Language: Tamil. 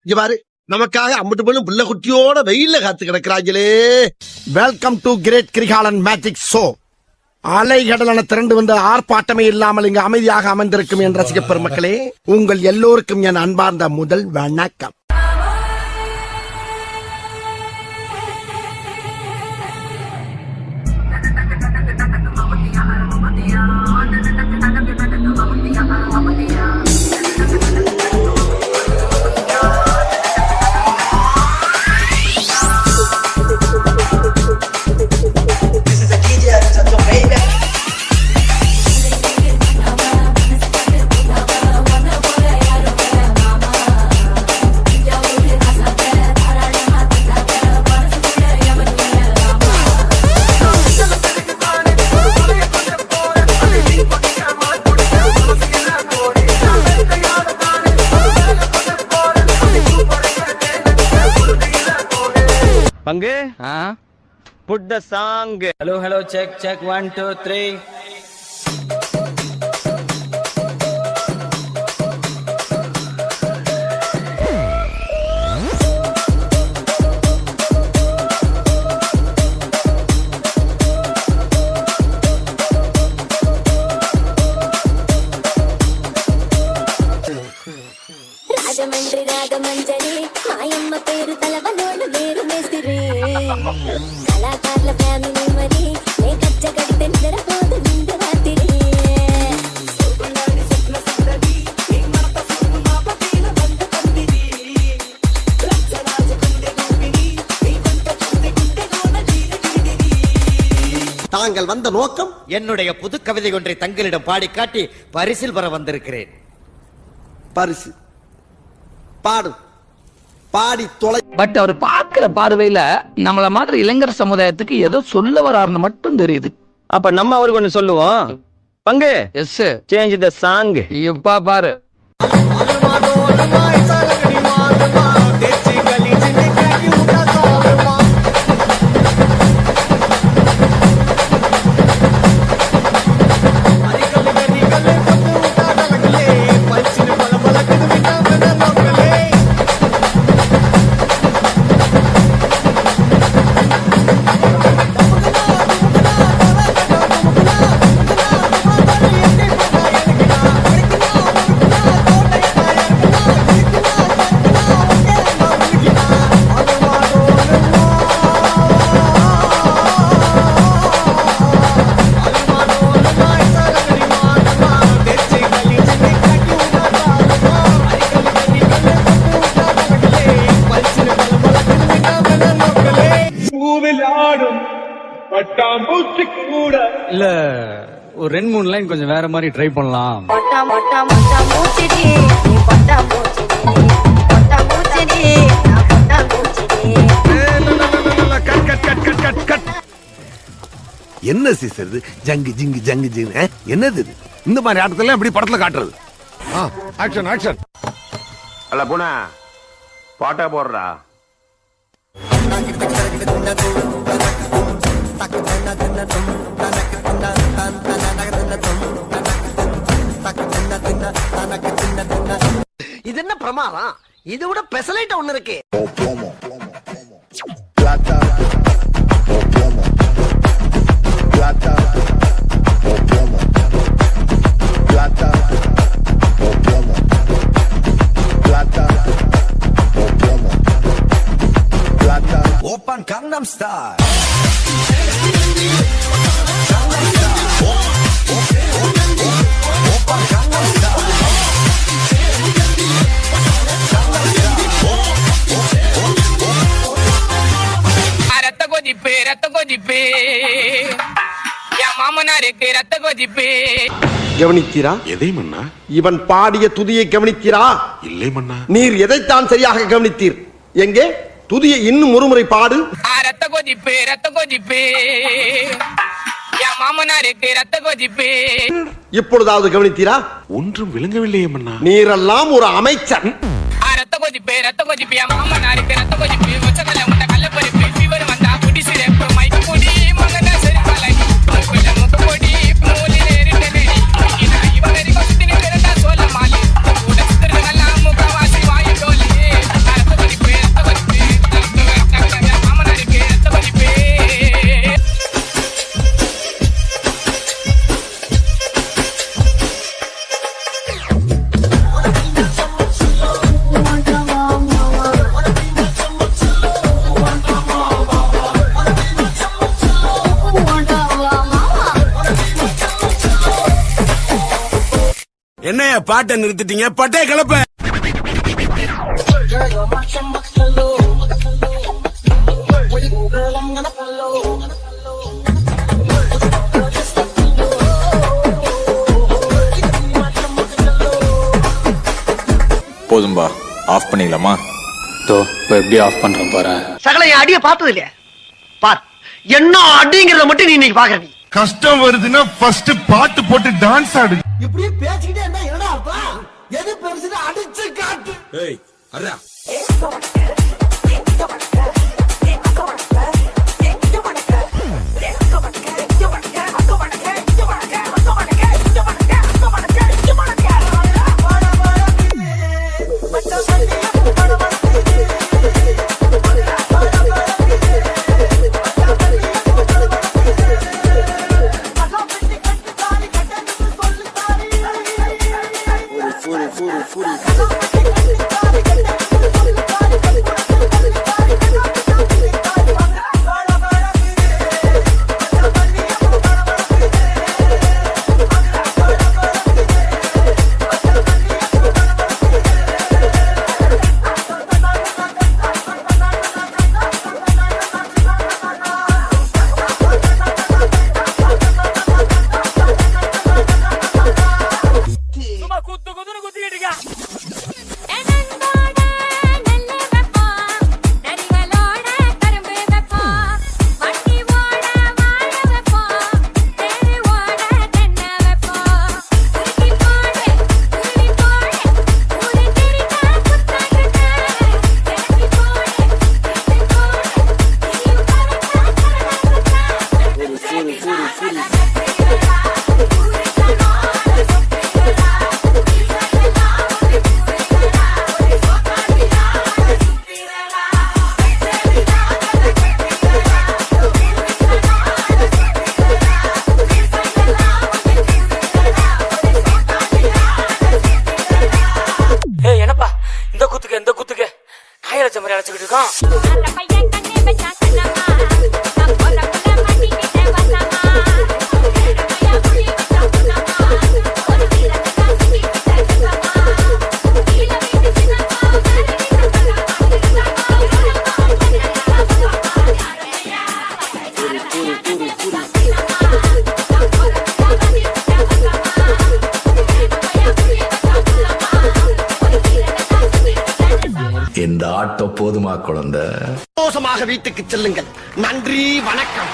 இங்க பாரு, நமக்காக அம்பட்டு போலும் புள்ள குட்டியோட வெயில்ல காத்து கிடக்குறாங்களே. Welcome to great Kirikalan magic show. அலைகடலான திரண்டு வந்த ஆர்ப்பாட்டமே இல்லாமல் இங்கு அமைதியாக அமர்ந்திருக்கும் என் ரசிக பெருமக்களே, உங்கள் எல்லோருக்கும் என் அன்பார்ந்த முதல் வணக்கம். பங்கு put the song. Hello, check 1 2 3. Rajahmundry Ragamanjari మాయమ్మ పేరు తలవనోడు వేరు మేస్తిరి కళాకారుల ఫ్యామిలీ మరి నే కచ్చ కడితే నిద్రపోదు నిండు రాత్రి தாங்கள் வந்த நோக்கம்? என்னுடைய புது கவிதை ஒன்றை தங்களிடம் பாடி காட்டி பரிசில் பெற வந்திருக்கிறேன். பரிசு பாடு, பாடி தொலை. பட் அவர் பார்க்கிற பார்வையில நம்மள மாதிரி இளைஞர் சமுதாயத்துக்கு ஏதோ சொல்ல வராருன்னு மட்டும் தெரியுது. அப்ப நம்ம அவருக்கு ஒண்ணு சொல்லுவோம். பங்கு எஸ் சேஞ்ச் த சாங். இப்பா பாரு. இல்ல ஒரு 2-3 லைன் கொஞ்சம் வேற மாதிரி ட்ரை பண்ணலாம். மொட்டா மொட்டா மொட்டா மூச்சிடி நீ பட்டா மூச்சிடி மொட்டா மூச்சிடி நான் பட்டா மூச்சிடி. என்ன சிஸ்டர் இது? ஜங்கு ஜிங்கு ஜங்கு ஜிங்கு என்னது இது? இந்த மாதிரி ஆட்டத்துல எப்படி படத்துல காட்டுறது? Action action. அல்ல பூனா பாட்டா போடுறா. இது என்ன பிரமாதம்? இது விட பெசலைட் ஒண்ணு இருக்கு. Open Gangnam star. கவனித்தீரா? எதை மன்னா? இவன் பாடிய துதியை கவனித்தீரா? இல்லை மன்னா. நீர் எதைத்தான் சரியாக கவனித்தீர்? எங்கே துதியை இன்னும் ஒருமுறை பாடு. இப்பொழுதாவது கவனித்தீரா? ஒன்றும் விளங்கவில்லையே மன்னா. நீரெல்லாம் ஒரு அமைச்சர். பாட்டை நிறுத்திட்டீங்க, பட்டே கிளப்ப. போதும்பா, ஆஃப் பண்ணிக்கலாமா? இப்போ எப்படி ஆஃப் பண்றேன் பாரு. சகல என் அடிய பார்த்தது இல்லையா? பார், என்ன அடிங்கிறத மட்டும் நீ இன்னைக்கு பாக்குற. நீ கஷ்டம் வருதுன்னா ஃபர்ஸ்ட் பாட்டு போட்டு டான்ஸ் ஆடு. இப்படியே பேசிக்கிட்டே இருந்தா என்னடா அர்த்தம்? எது பெருசுன்னு அடிச்சு காட்டு. ஏய் அரா, இந்த ஆட்டோ போதுமா குழந்தை? சந்தோஷமாக வீட்டுக்கு செல்லுங்கள். நன்றி, வணக்கம்.